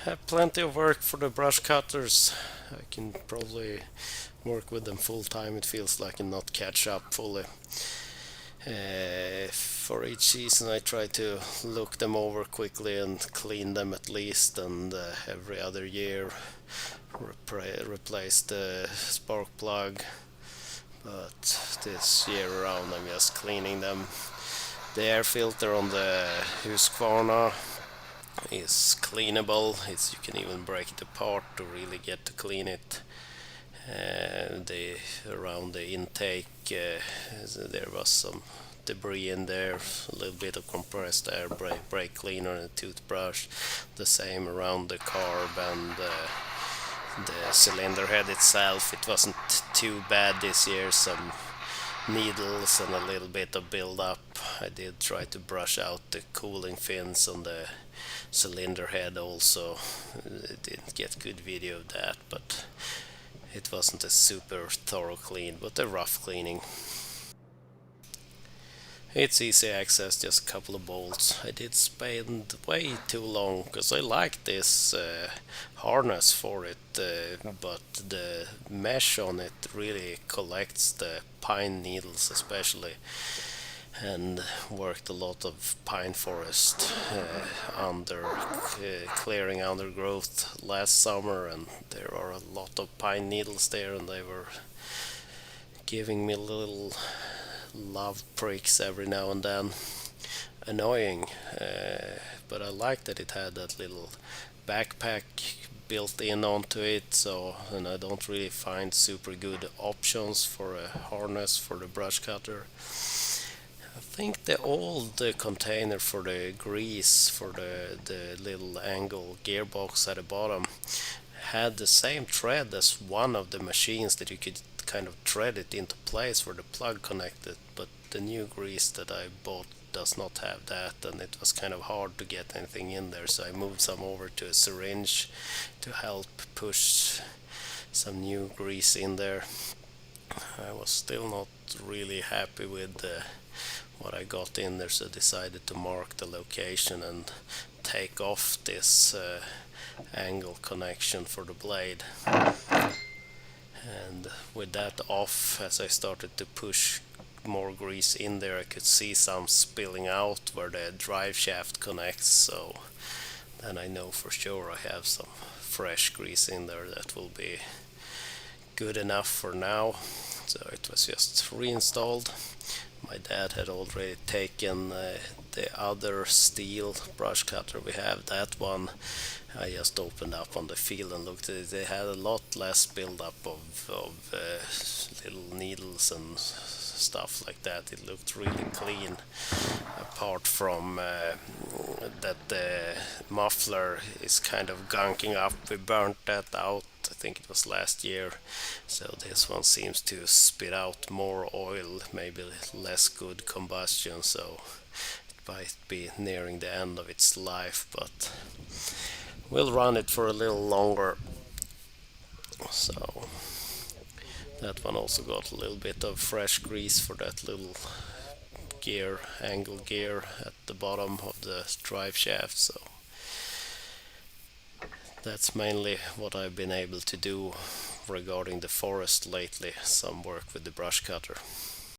Have plenty of work for the brush cutters. I can probably work with them full time. It feels like and not catch up fully. For each season, I try to look them over quickly and clean them at least, and every other year replace the spark plug. But this year around, I'm just cleaning them. The air filter on the Husqvarna is cleanable. You can even break it apart to really get to clean it. The around the intake, there was some debris in there, a little bit of compressed air, brake cleaner, and a toothbrush. The same around the carb and the cylinder head itself. It wasn't too bad this year. Some needles and a little bit of build up. I did try to brush out the cooling fins on the cylinder head also. I didn't get good video of that, but it wasn't a super thorough clean, but a rough cleaning. It's easy access, just a couple of bolts. I did spend way too long because I like this harness for it, but the mesh on it really collects the pine needles, especially, and worked a lot of pine forest under clearing undergrowth last summer, and there are a lot of pine needles there, and they were giving me little love pricks every now and then. Annoying, but I like that it had that little backpack built in onto it. So, and I don't really find super good options for a harness for the brush cutter. I think the old container for the grease for the little angle gearbox at the bottom had the same thread as one of the machines that you could kind of thread it into place where the plug connected, but the new grease that I bought does not have that, and it was kind of hard to get anything in there, so I moved some over to a syringe to help push some new grease in there. I was still not really happy with what I got in there, so I decided to mark the location and take off this angle connection for the blade. And with that off, as I started to push more grease in there, I could see some spilling out where the drive shaft connects, so then I know for sure I have some fresh grease in there that will be good enough for now. So it was just reinstalled. My dad had already taken the other steel brush cutter we have, that one I just opened up on the field and looked at it. They had a lot less buildup of little needles and stuff like that. It looked really clean, apart from that the muffler is kind of gunking up. We burnt that out, I think it was last year, so this one seems to spit out more oil, maybe less good combustion, so it might be nearing the end of its life, but we'll run it for a little longer. So that one also got a little bit of fresh grease for that little gear, angle gear at the bottom of the drive shaft. So that's mainly what I've been able to do regarding the forest lately, some work with the brush cutter.